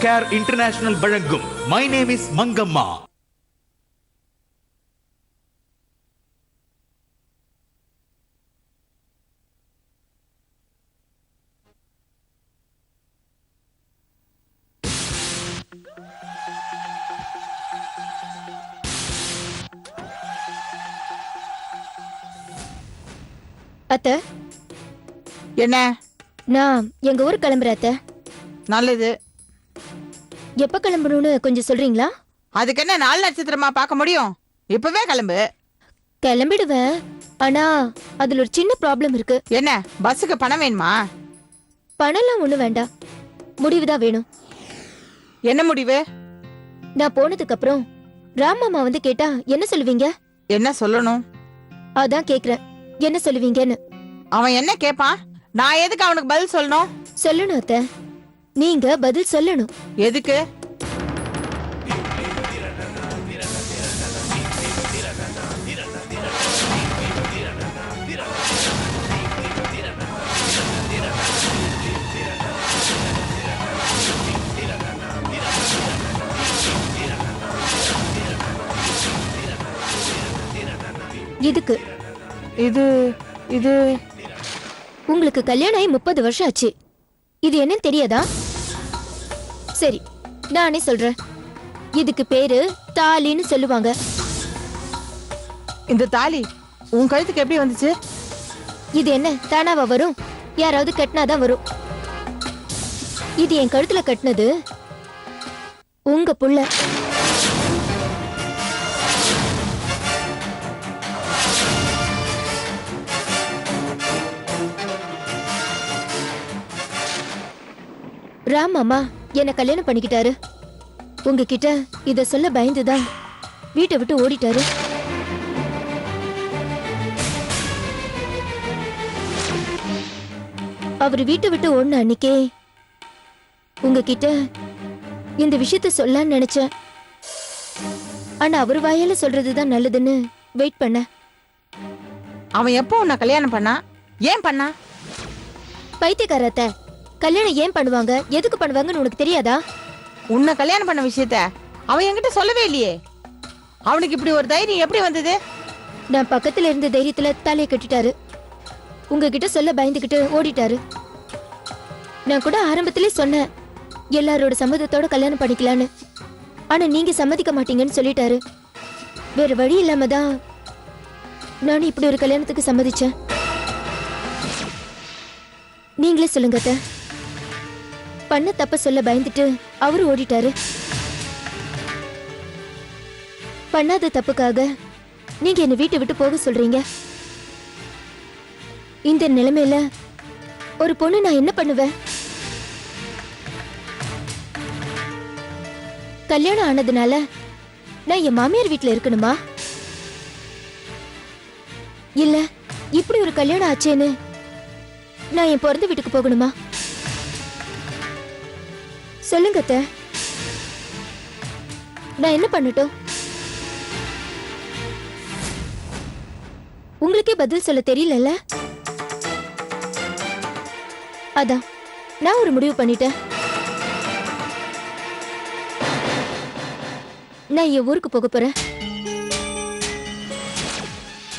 Care international வழங்கும் my name is Mangamma. அத்த, என்ன? நான் எங்க ஊர் கிளம்புறேன் அத்த. நல்லது. எப்ப கிளம்பணும்னு கொஞ்சம் சொல்றீங்களா? அதுக்கு என்ன 4 நட்சத்திரமா பார்க்க முடியும்? இப்பவே கிளம்பு. கிளம்பிடுவேன். ஆனா அதுல ஒரு சின்ன ப்ராப்ளம் இருக்கு. என்ன, பஸ்ஸுக்கு பணம் வேணுமா? பணம்லாம் ஒண்ணு வேண்டாம், முடிவுதான் வேணும். என்ன முடிவு? நான் போனதுக்கு அப்புறம் ராமம்மா வந்து கேட்டா என்ன சொல்லுவீங்க? என்ன சொல்லணும்? அதான் கேக்குறேன், என்ன சொல்லுவீங்கன்னு. அவன் என்ன கேட்பான்? நான் எதுக்கு அவனுக்கு பதில் சொல்லணும்? சொல்லணும் அத்த, நீங்க பதில் சொல்லணும். எதுக்கு? இதுக்கு இது இது உங்களுக்கு கல்யாணம் ஆகி 30 வருஷம் ஆச்சு. இது என்னன்னு தெரியாதா? சரி, நானே சொல்றேன். இதுக்கு பேரு தாலின்னு சொல்லுவாங்க. இந்த தாலி உன் கழுத்துக்கு எப்படி வந்துச்சு? இது என்ன தானாவா வரும்? யாராவது கட்டினாதான் வரும். இது என் கழுத்துல கட்டினது உங்க புள்ள. ராம் அம்மா என்ன கல்யாணம் பண்ணிக்கிட்டாரு. உங்ககிட்ட இத சொல்ல பயந்துதான் வீட்டை விட்டு ஓடிட்டாரு. அவர் வீட்டை விட்டு ஓடின அன்னைக்கே உங்ககிட்ட இந்த விஷயத்த சொல்லலாம்னு நினைச்சேன். ஆனா அவர் வாயால சொல்றதுதான் நல்லதுன்னு வெயிட் பண்ண. அவன் எப்போ உன்னை கல்யாணம் பண்ணா? ஏன் பண்ணா? பைத்தியக்காரத்த, கல்யாணம் ஏன் பண்ணுவாங்க, எதுக்கு பண்ணுவாங்கன்னு உனக்கு தெரியாதா? உன்னை கல்யாணம் பண்ண விஷயத்த அவன் என்கிட்ட சொல்லவே இல்லையே. அவனுக்கு இப்படி ஒரு தைரியம் எப்படி வந்தது? நான் பக்கத்துல இருந்த தைரியத்துல தலையை கட்டிட்டாரு. உங்ககிட்ட சொல்ல பயந்துகிட்டு ஓடிட்டாரு. நான் கூட ஆரம்பத்திலே சொன்னேன் எல்லாரோட சம்மதத்தோட கல்யாணம் பண்ணிக்கலான்னு. ஆனா நீங்க சம்மதிக்க மாட்டீங்கன்னு சொல்லிட்டாரு. வேற வழி இல்லாம தான் நானும் இப்படி ஒரு கல்யாணத்துக்கு சம்மதிச்சேன். நீங்களே சொல்லுங்க அத்தை, பண்ண தப்ப சொல்ல பயந்துட்டு அவரு ஓடிட்டாரு. பண்ணாத தப்புக்காக நீங்க என்ன வீட்டை விட்டு போக சொல்றீங்க. இந்த நிலைமையில ஒரு பொண்ணு நான் என்ன பண்ணுவேன்? கல்யாணம் ஆனதுனால நான் என் மாமியார் வீட்டுல இருக்கணுமா? இல்ல இப்படி ஒரு கல்யாணம் ஆச்சேன்னு நான் என் பிறந்த வீட்டுக்கு போகணுமா? சொல்லுங்க அத்தை, நான் என்ன பண்ணட்டும்? உங்களுக்கே பதில் சொல்ல தெரியல. அதான் நான் ஒரு முடிவு பண்ணிட்டேன். நான் என் ஊருக்கு போக போறேன்.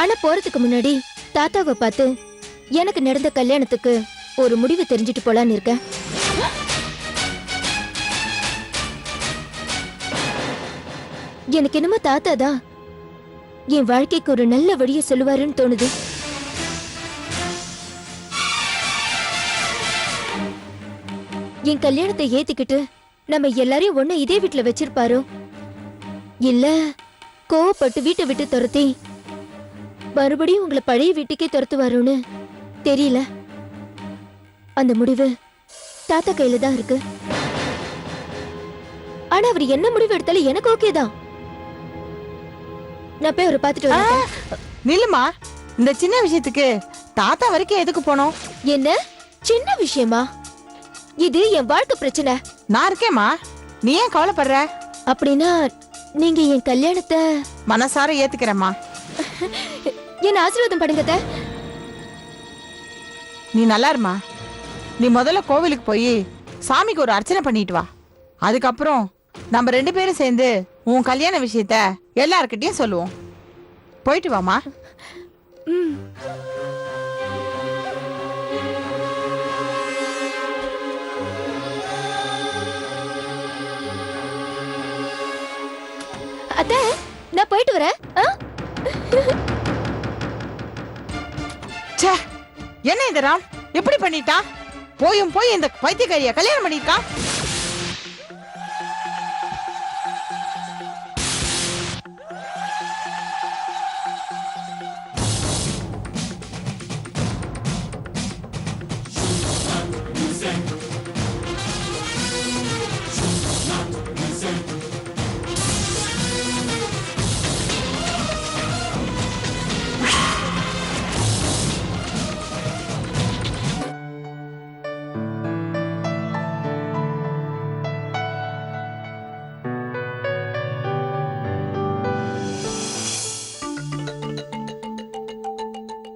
ஆனா போறதுக்கு முன்னாடி தாத்தாவை பார்த்து எனக்கு நடந்த கல்யாணத்துக்கு ஒரு முடிவு தெரிஞ்சுட்டு போலான்னு இருக்கேன். எனக்கு என்னமோ தாத்தா தான் என் வாழ்க்கைக்கு ஒரு நல்ல வழியை சொல்லுவாருன்னு தோணுது. என் கல்யாணத்தை ஏத்துக்கிட்டு நம்ம எல்லாரையும் ஒண்ணு இதே வீட்டுல வச்சிருப்பாரோ, இல்ல கோவப்பட்டு வீட்டை விட்டு துரத்தி மறுபடியும் உங்களை பழைய வீட்டுக்கே துரத்துவாரோன்னு தெரியல. அந்த முடிவு தாத்தா கையில தான் இருக்கு. ஆனா அவர் என்ன முடிவு எடுத்தாலும் எனக்கு ஓகே தான். நான் போய் அவரை பார்த்துட்டு வரேன். நில்லுமா, இந்த சின்ன விஷயத்துக்கு தாத்தா வரைக்கும் எதுக்கு போனோம்? என்ன சின்ன விஷயமா? இது என் வாழ்க்கை பிரச்சனை. நான் இருக்கேம்மா, நீ ஏன் கவலைப்படுற? அப்படின்னா நீங்க என் கல்யாணத்தை மனசார ஏத்துக்கிறேம்மா. என்ன ஆசீர்வாதம் பண்ணுங்க அத்தை. நீ நல்லா இருமா. நீ முதல்ல கோவிலுக்கு போய் சாமிக்கு ஒரு அர்ச்சனை பண்ணிட்டு வா. அதுக்கப்புறம் நம்ம 2 பேரும் சேர்ந்து உன் கல்யாண விஷயத்த எல்லார்கிட்டயும் சொல்லுவோம். போயிட்டு வாமா. அத்தை, நான் போயிட்டு வரேன். ச்சே, என்ன இந்த ராம் எப்படி பண்ணிட்டான்? போய் இந்த பைத்தியக்காரியா கல்யாணம் பண்ணிட்டான்.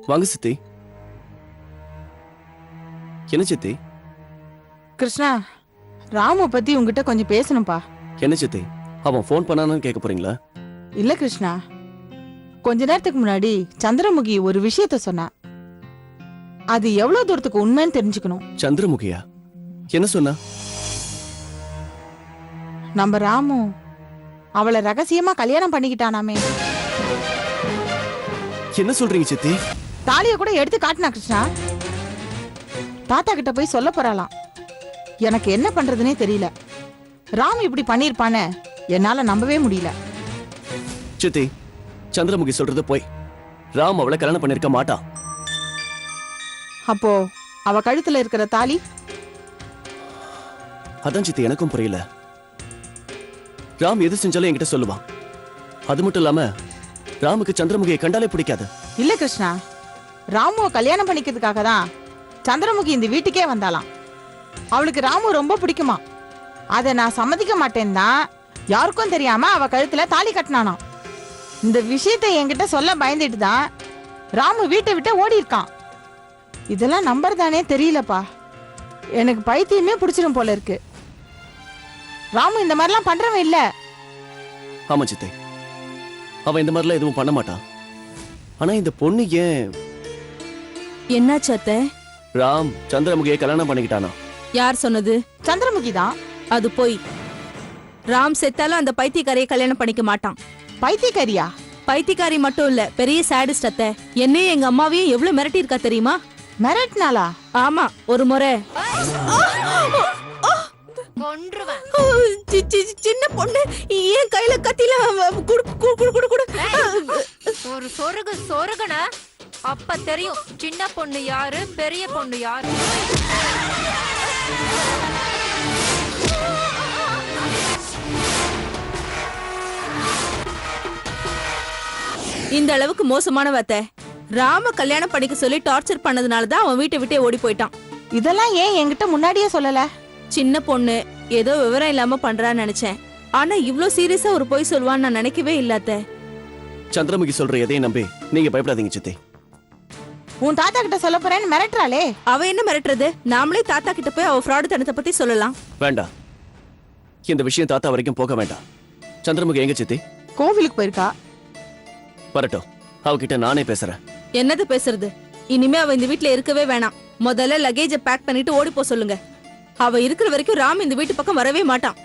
வாங்க சித்தி. என்ன சித்தி? கிருஷ்ணா, ராமு பத்தி உங்ககிட்ட கொஞ்சம் பேசணும்பா. என்ன சித்தி, அவன் ஃபோன் பண்ணானு கேட்க போறீங்களா? இல்ல கிருஷ்ணா, கொஞ்ச நேரத்துக்கு முன்னாடி சந்திரமுகி ஒரு விஷயத்த சொன்னா. அது எவ்வளவு தூரத்துக்கு உண்மைன்னு தெரிஞ்சுக்கணும். சந்திரமுகியா? என்ன சொன்னா? நம்ம ராமு அவளை ரகசியமா கல்யாணம் பண்ணிக்கிட்டானாமே. என்ன சொல்றீங்க சித்தி? தாலிய கூட எடுத்து காட்டினா கிருஷ்ணா. தாத்தா கிட்ட போய் சொல்ல போறாளாம். எனக்கு என்ன பண்றதுனே தெரியல. ராம் இப்படி பண்ணிருப்பானே என்னால நம்பவே முடியல. சித்தி, சந்திரமுகி சொல்றது போய். ராம் அவளை கல்யாணம் பண்ணிருக்க மாட்டான். அப்போ அவ கழுத்துல இருக்கிற தாலி? அதான் சித்தி, எனக்கும் புரியல. ராம் எது செஞ்சாலும் என்கிட்ட சொல்லுவான். அது மட்டும் இல்லாம ராமுக்கு சந்திரமுகியை கண்டாலே பிடிக்காது. இல்ல கிருஷ்ணா, ராமுவை கல்யாணம் பண்ணிக்கிறதுக்காக தான் சந்திரமுகி இந்த வீட்டுக்கே வந்தாளாம். அவளுக்கு ராமு ரொம்ப பிடிக்குமா. அதை நான் சம்மதிக்க மாட்டேன் தான் யாருக்கும் தெரியாம அவ கழுத்துல தாலி கட்டினானாம். இந்த விஷயத்தை என்கிட்ட சொல்ல பயந்துட்டு தான் ராமு வீட்டை விட்டு ஓடி இருக்கான். இதெல்லாம் நம்புறதானே தெரியலப்பா. எனக்கு பைத்தியமே பிடிச்சிடும் போல இருக்கு. ராமு இந்த மாதிரிலாம் பண்றவன் இல்ல. ஆமா சித்தி, அவன் இந்த மாதிரிலாம் எதுவும் பண்ண மாட்டான். ஆனா இந்த பொண்ணு ஏன்? என்னாச்சு அத்தை? ராம் சந்திரமுகியை கல்யாணம் பண்ணிக்கிட்டானா? யார் சொன்னது? சந்திரமுகி தான். அது போய். ராம் செத்தாலும் அந்த பைத்தியக்காரியை கல்யாணம் பண்ணிக்க மாட்டான். பைத்தியக்காரியா? பைத்தியக்காரி மட்டும் இல்ல, பெரிய சாடிஸ்ட் அத்தை. என்னையும் எங்க அம்மாவையும் எவ்வளவு மிரட்டி இருக்கா தெரியுமா? மிரட்டினாளா? ஆமா, ஒரு முறை. சின்ன பொண்ணு ஏன் கையில கத்தில ஒரு சொருகுன அப்ப தெரியும் சின்ன பொண்ணு யாரு பெரிய பொண்ணு யாரு. இந்த அளவுக்கு மோசமானவ அத்தை. ராம கல்யாணம் பண்ணிக்க சொல்லி டார்ச்சர் பண்ணதுனாலதான் அவன் வீட்டை விட்டே ஓடி போயிட்டான். இதெல்லாம் ஏன் என்கிட்ட முன்னாடியே சொல்லல? சின்ன பொண்ணு ஏதோ விவரம் இல்லாம பண்றான்னு நினைச்சேன். ஆனா இவ்ளோ சீரியஸா ஒரு பொய் சொல்வான்னு நான் நினைக்கவே இல்லாத. சந்திரமுகி சொல்ற எதையும் நம்பி நீங்க பயப்படாதீங்க சித்தி. உன் தாத்தா கிட்ட சொல்ல போறேன்னு மிரட்டுறாளே. அவ என்ன மிரட்டுறது? நாமளே தாத்தா கிட்ட போய் அவ ஃப்ராட் தனத்தை பத்தி சொல்லலாம். வேண்டாம், இந்த விஷயம் தாத்தா வரைக்கும் போக வேண்டாம். சந்திரமுகி எங்க சித்தி? கோவிலுக்கு போயிருக்கா. வரட்டும், அவகிட்ட நானே பேசுறேன். என்னது பேசுறது? இனிமே அவ இந்த வீட்ல இருக்கவே வேணாம். முதல்ல லக்கேஜ பேக் பண்ணிட்டு ஓடி போ சொல்லுங்க. அவ இருக்கிற வரைக்கும் ராம் இந்த வீட்டு பக்கம் வரவே மாட்டான்.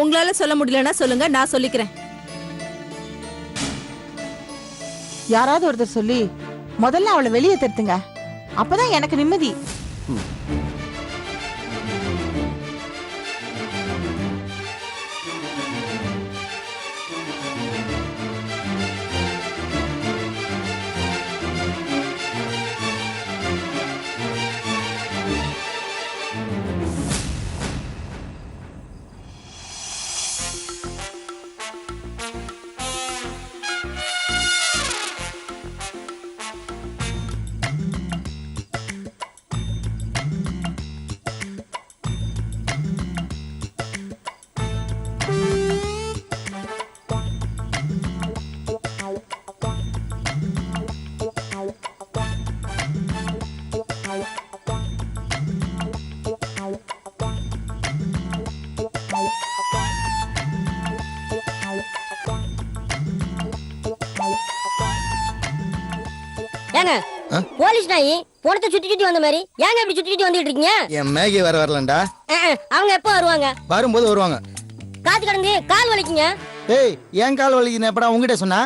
உங்களால சொல்ல முடியலன்னா சொல்லுங்க, நான் சொல்லிக்கிறேன். யாராவது ஒருத்தர் சொல்லி முதல்ல அவளை வெளியே தருத்துங்க. அப்பதான் எனக்கு நிம்மதி. போலீஸ் நாயி போனத்தை சுத்தி சுத்தி வந்த மாதிரி ஏங்க இப்படி சுத்தி சுத்தி வந்துட்டு இருக்கீங்க? என் மேகி வர வரலண்டா. அவங்க எப்போ வருவாங்க? வரும்போது வருவாங்க. காத்து கடந்து கால் வலிக்குங்க. ஏய் என் கால் வலிக்குன்னு எப்படா உங்ககிட்ட சொன்னா?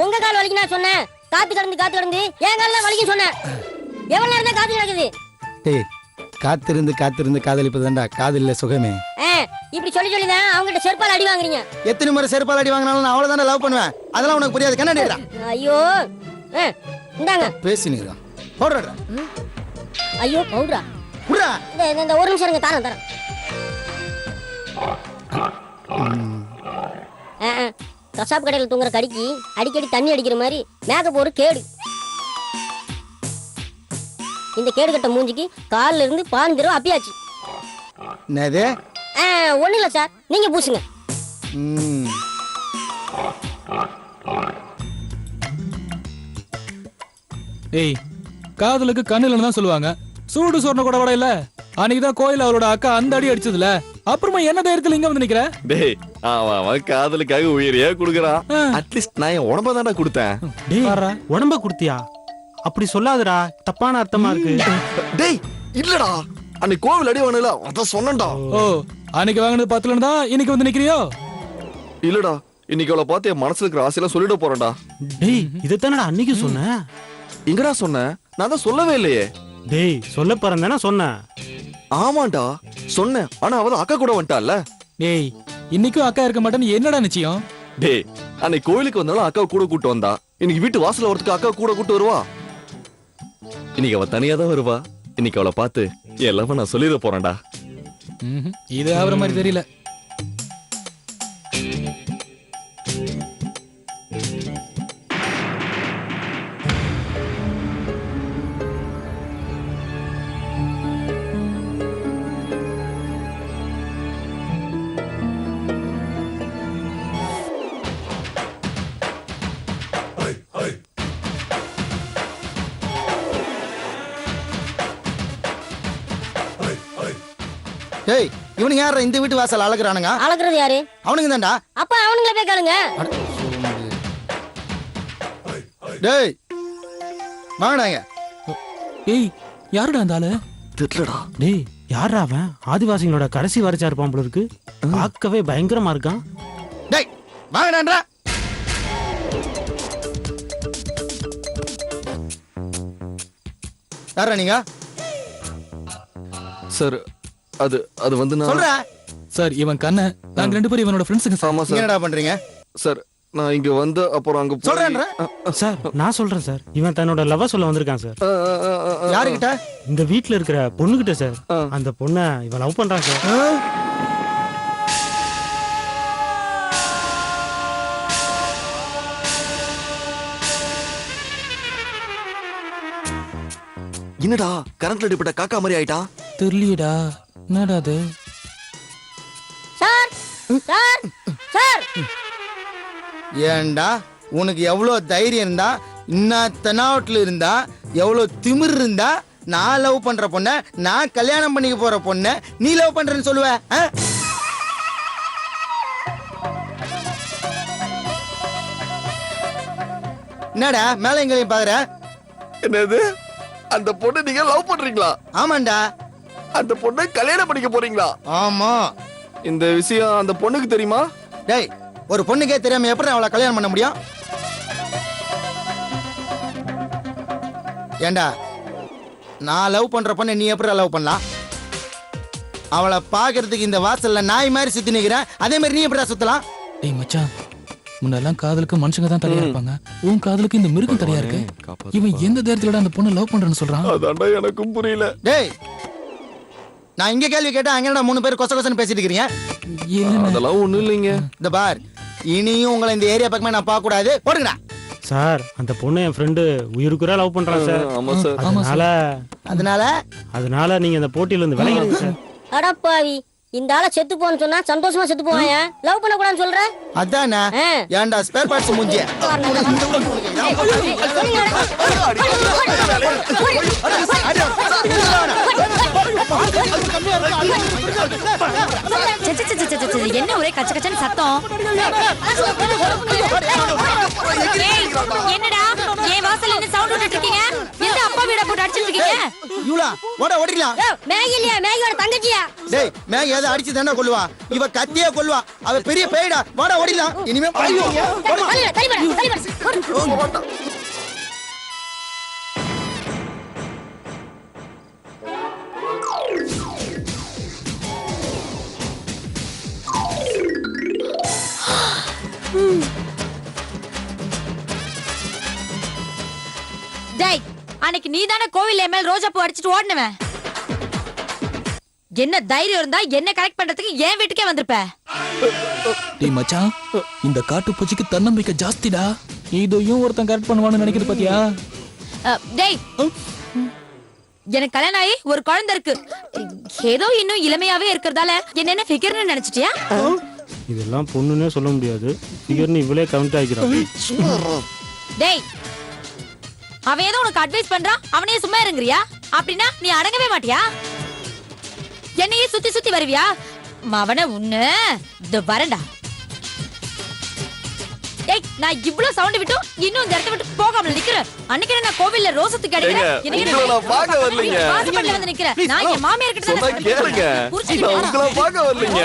உங்க கால் வலிக்கு நான் சொன்னேன். காத்து கடந்து என் கால் வலிக்கும் சொன்னேன். எவ்வளவு நேரம் தான் காத்து கிடக்குது? ஏய் காத்திருந்து காதலிப்பதுதான்டா காதலில சுகமே. இப்படி சொல்லி தான் அவங்ககிட்ட செருப்பால் அடி வாங்குறீங்க. எத்தனை முறை செருப்பால் அடி வாங்கினாலும் நான் அவ்வளவுதானே லவ் பண்ணுவேன். அதெல்லாம் உனக்கு புரியாது. கண்ணாடிடா. ஐயோ இந்தாங்க பேசினீரா போடுறா. ஐயோ பவுடரா புறா. இந்த ஒரு நிமிஷம் இருங்க தரேன். கசாப் கடையில் தூங்குற கடிக்கு அடிக்கடி தண்ணி அடிக்கிற மாதிரி மேக்கப் ஒரு கேடு. இந்த கேடு கட்ட மூஞ்சிக்கு காலில் இருந்து 15 தடவை அப்பியாச்சு. என்னது? ஒண்ணு இல்ல சார், நீங்க பூசுங்க. ஏய் காதலுக்கு கண்ணுலன்னு தான் சொல்லுவாங்க. சூடு சொன்ன கூட வட இல்ல. அன்னைக்குதான் கோயில் அவளோட அக்கா அந்த அடி அடிச்சதுல அப்புறமா என்ன தைரியத்துல இங்க வந்து நிக்கிற? டேய் அவன் காதலுக்காக உயிரையே குடுக்குறான். அட்லீஸ்ட் நான் என் உடம்ப தான்டா கொடுத்தேன். டேய் உடம்ப குடுத்தியா? அப்படி சொல்லாதடா, தப்பான அர்த்தமா இருக்கு. டேய் இல்லடா, அன்னைக்கு கோவில் அடி வாங்கல அத சொன்னேன்டா. ஓ அன்னைக்கு வாங்கினது 10 தான் இன்னைக்கு வந்து நிக்கிறியோ? இல்லடா, இன்னைக்கு அவளை பார்த்து என் மனசுல இருக்கிற ஆசையெல்லாம் சொல்லிட போறேன்டா. டேய் இதைத்தானடா அன்னைக்கு சொன்னேன். எங்கடா சொன்னேன்? நான் தான் சொல்லவே இல்லையே. டேய் சொல்ல போறேன் சொன்னேன். ஆமாண்டா சொன்னேன், ஆனா அவ அக்கா கூட வந்துட்டால. டேய் இன்னைக்கும் அக்கா இருக்க மாட்டேன்னு என்னடா நிச்சயம்? டேய் அன்னைக்கு கோயிலுக்கு வந்தாலும் அக்கா கூட கூட்டு வந்தா. இன்னைக்கு வீட்டு வாசல்ல வரதுக்கு அக்கா கூட கூட்டு வருவா. இன்னைக்கு அவ தனியா தான் வருவா. இன்னைக்கு அவளை பார்த்து எல்லாமே நான் சொல்லிட போறேன்டா. இது ஆவற மாதிரி தெரியல. டேய் இவனுங்க யாரா இந்த வீட்டு வாசல் அழகுறானுங்க? அழகுறது யாரு? அவனுங்க தான்டா. அப்ப அவனுங்கள போய் கேளுங்க. டேய் வாங்கடாங்க. ஏய் யாருடா அந்த ஆளு? தெரியலடா. டேய் யாரா அவன்? ஆதிவாசிகளோட கடைசி வாரிசா இருப்பான் போல இருக்கு. பார்க்கவே பயங்கரமா இருக்கான். டேய் வாங்கடான்றா. யாரா நீங்க? சார் அது அது வந்து நான் சொல்றா. சார் இவன் கண்ண நாங்க 2 பேரும் இவனோட ஃப்ரெண்ட்ஸுங்க சார். ஆமா சார். என்னடா பண்றீங்க? சார் நான் இங்க வந்து அப்புறம் அங்க போய்- சொல்றேன்றா. சார் நான் சொல்றேன் சார். இவன் தன்னோட லவ் சொல்ல வந்திருக்கான் சார். யாருகிட்ட? இந்த வீட்ல இருக்கிற பொண்ணுகிட்ட சார். அந்த பொண்ணை இவன் லவ் பண்றான் சார். என்னடா கரண்ட்ல அடிப்பட்ட காக்கா மாதிரி ஆயிட்டான்? தெரியலடா. என்னடா அது? சார் சார் சார் ஏண்டா உனக்கு எவ்வளவு தைரியம் இருந்தா, இன்னும் தென்னாவட்டில் இருந்தா, எவ்வளவு திமிர் இருந்தா நான் லவ் பண்ற பொண்ண, நான் கல்யாணம் பண்ணிக்க போற பொண்ண நீ லவ் பண்றேன்னு சொல்லுவ? என்னடா மேல எங்களையும் பாக்குற? என்னது? அந்த பொண்ணை நீங்க லவ் பண்றீங்களா? ஆமாண்டா. அந்த பொண்ணை கல்யாணம் பண்ணிக்க போறீங்களா? ஆமா. இந்த விஷயம் அந்த பொண்ணுக்கு தெரியுமா? டேய் ஒரு பொண்ணுக்கே தெரியாம எப்படி அவளை கல்யாணம் பண்ண முடியும்? ஏண்டா நான் லவ் பண்ற பொண்ணை நீ எப்படி லவ் பண்ணலாம்? அவளை பாக்குறதுக்கு இந்த வாசல்ல நாய் மாதிரி சுத்தி நிக்கிறேன், அதே மாதிரி நீ எப்படி சுத்தலாம்? டேய் மச்சான், முன்னெல்லாம் காதலுக்கு மனுஷங்க தான் தடையா இருப்பாங்க. உன் காதலுக்கு இந்த மிருகம் தடையா இருக்கு. இவன் எந்த தைரியத்துல அந்த பொண்ணை லவ் பண்றேன்னு சொல்றான்? அதான்டா எனக்கும் புரியல. டேய் நான் இங்க கேள்வி கேட்டா அங்கடா 3 பேர் கொச கொசன்னு பேசிட்டு இருக்கீங்க. அதெல்லாம் ஒண்ணும் இல்லைங்க. இந்த பார், இனியும் உங்களை இந்த ஏரியா பக்கமே நான் பார்க்க கூடாது. போடுங்கடா. சார் அந்த பொண்ணு என் ஃப்ரெண்டு உயிருக்குறா லவ் பண்றான் சார். ஆமா சார். அதனால நீங்க இந்த போட்டியில இருந்து விலகிடுங்க சார். அடப்பாவி, இந்த ஆளை செத்து போன்னு சொன்னா சந்தோஷமா செத்து போவாயா? லவ் பண்ண கூடாதுன்னு சொல்ற? அதானே ஏன்டா ஸ்பேர் பார்ட்ஸ் மூஞ்சிய. என்ன ஒரே கச்ச கச்சன்னு சத்தம்? என்னடா என் வாசல்ல என்ன சவுண்ட் விட்டுட்டு இருக்கீங்க? போட்டு அடிச்சிட்டு இருக்கீங்க? இவளா ஓடிக்கலாம். யோ, மேகி இல்லையா மேகியோட தங்கச்சியா? டேய் மேக ஏதோ அடிச்சு தானே கொல்லுவா, இவ கத்தியே கொல்லுவா, அவ பெரிய பேய்டா. வாடா ஓடிலாம். இனிமே ஐயோ, போம்மா. தள்ளிபட. டேய், அன்னைக்கு நீ தானே கோவில்ல என் மேல ரோஜா பூ அடிச்சிட்டு ஓடுனவன். என்ன தைரியம் இருந்தா என்ன கரெக்ட் பண்றதுக்கு என் வீட்டுக்கே வந்திருப்ப. டேய் மச்சான், இந்த காட்டு பூச்சிக்கு தன்னம்பிக்கை ஜாஸ்திடா. இதையும் ஒருத்தன் கரெக்ட் பண்ணுவான்னு நினைக்கிறது பாத்தியா? டேய், எனக்கு கல்யாணம் ஆகி ஒரு குழந்தை இருக்கு. ஏதோ இன்னும் இளமையாவே இருக்கிறதால என்னென்ன ஃபிகர்னு நினைச்சிட்டியா? இதெல்லாம் பொண்ணுன்னே சொல்ல முடியாது. ஃபிகர்னு இவளே கவுண்ட் ஆகிக்கிறான். டேய், அவன் ஏதோ உனக்கு அட்வைஸ் பண்றான், அவனையே சும்மா இருங்கறியா? அப்படின்னா நீ அடங்கவே மாட்டியா? என்னையே சுத்தி சுத்தி வருவியா? அவன உன்ன இந்த வரண்டா. டேய், நான் இவ்ளோ சவுண்ட் விட்டு இன்னும் இந்த இடத்தை விட்டு போகாம நிக்கிறேன். அன்னைக்கு நான் கோவில்ல ரோசத்துக்கு அடிக்கிறேன். உங்களை நான் பார்க்க வரலைங்க. வாசப்படில வந்து நிக்கிறேன். நான் என் மாமியார் கிட்ட சொன்னா கேளுங்க. நான் உங்களை பார்க்க வரலைங்க.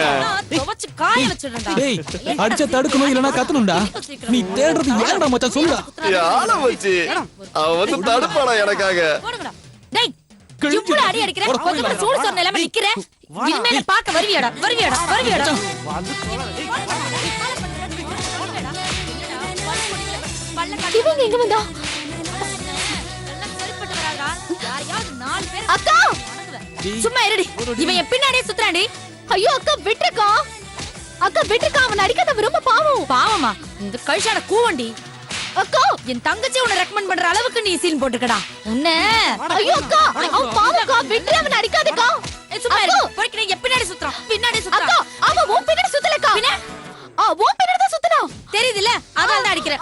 துவச்சு காய வச்சிடுறேன்டா. டேய், அடிச்ச தடுக்கணும் இல்லனா கத்தணும்டா. நீ தேடுறது யாரடா மச்சான் சொல்லுடா. யார வச்சு அவ வந்து தடுப்பாடா எனக்காக. போடுங்கடா. டேய், இவ்ளோ அடி அடிக்கிறேன். கொஞ்சம் சூடு சொன்ன இல்லாம நிக்கிறேன். இனிமே என்ன பார்க்க வருவியாடா? இவங்க எங்க வந்தா? அக்கா, சும்மா இருடி. இவன் என் பின்னாடியே சுத்துறான்டி. ஐயோ அக்கா விட்டுருக்கா. அக்கா விட்டுருக்கா, அவன் அடிக்காத ரொம்ப பாவம். பாவமா? இந்த கழிச்சாட கூவண்டி. அக்கா, என் தங்கச்சி உன்னை ரெக்கமெண்ட் பண்ற அளவுக்கு நீ சீன் போட்டுக்கடா. உன்ன ஐயோ அக்கா, அவன் பாவம்க்கா, விட்டு அவன் அடிக்காதக்கா. சும்மா இரு. பொறுக்கி என் பின்னாடி சுத்துறான். பின்னாடி சுத்துறான். அக்கா, அவன் உன் பின்னாடி சுத்தலக்கா. உன் பின்னாடி தான் சுத்தறான். தெரியுதுல, அதால தான் அடிக்கிறேன்.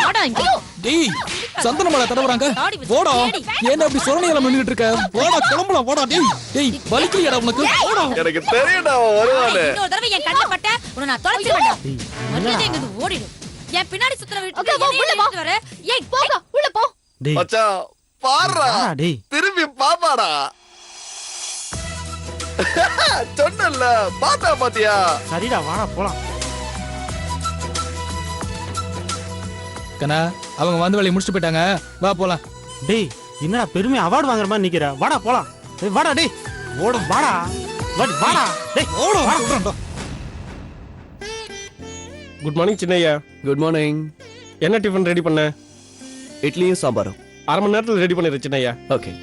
வாடா இங்க. டேய், சந்தனமலை தடவறாங்க. போடா. ஏன்னா அப்படி சொரணையில நின்னுட்டு இருக்க? போடா, கிளம்பலாம் போடா. டேய், டேய் வலிக்கலையாடா உனக்கு? போடா. எனக்கு தெரியும்டா அவன் வருவானே. இன்னொரு தடவை என் கண்ணை பட்ட உன்னை நான் தொலைச்சிடுவேன்டா. மரியாதை எங்க ஓடிடு. என் பின்னாடி சுத்துற அக்கா, வா, உள்ள வா. வர. ஏய், போடா, உள்ள போ. டேய் மச்சான் பாருடா. டேய் திரும்பி பாப்பாடா. சொன்னல பாத்தியா? சரிடா வாடா போலாம். கண்ணா, அவங்க வந்து வேலையை முடிச்சுட்டு போயிட்டாங்க. வா போலாம். டேய் என்னடா பெருமை அவார்டு வாங்குற மாதிரி நிக்கிற? வாடா போலாம். டேய் வாடா டேய். ஓடு வாடா. வாடா. டேய் ஓடு வாடா. Good morning Chinnaiya. Good morning. என்ன டிஃபன் ரெடி பண்ண? இட்லியும் சாம்பாரும். அரை மணி நேரத்தில் ரெடி பண்ணிடுறேன் Chinnaiya. Okay.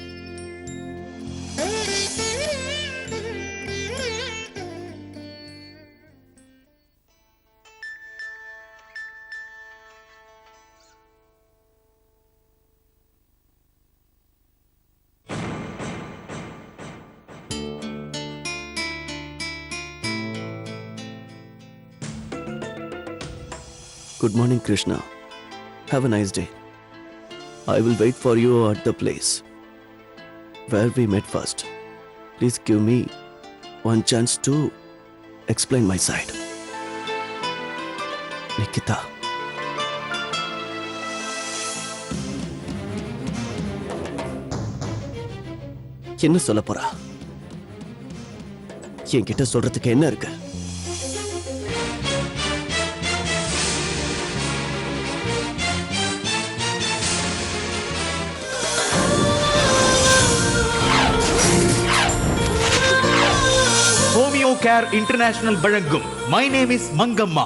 Good morning, Krishna. Have a nice day. I will wait for you at the place where we met first. Please give me one chance to explain my side. Nikita. என்ன சொல்ல போறா? என்கிட்ட சொல்றதுக்கு என்ன இருக்கு? Homeo care international வழங்கும் my name is Mangamma.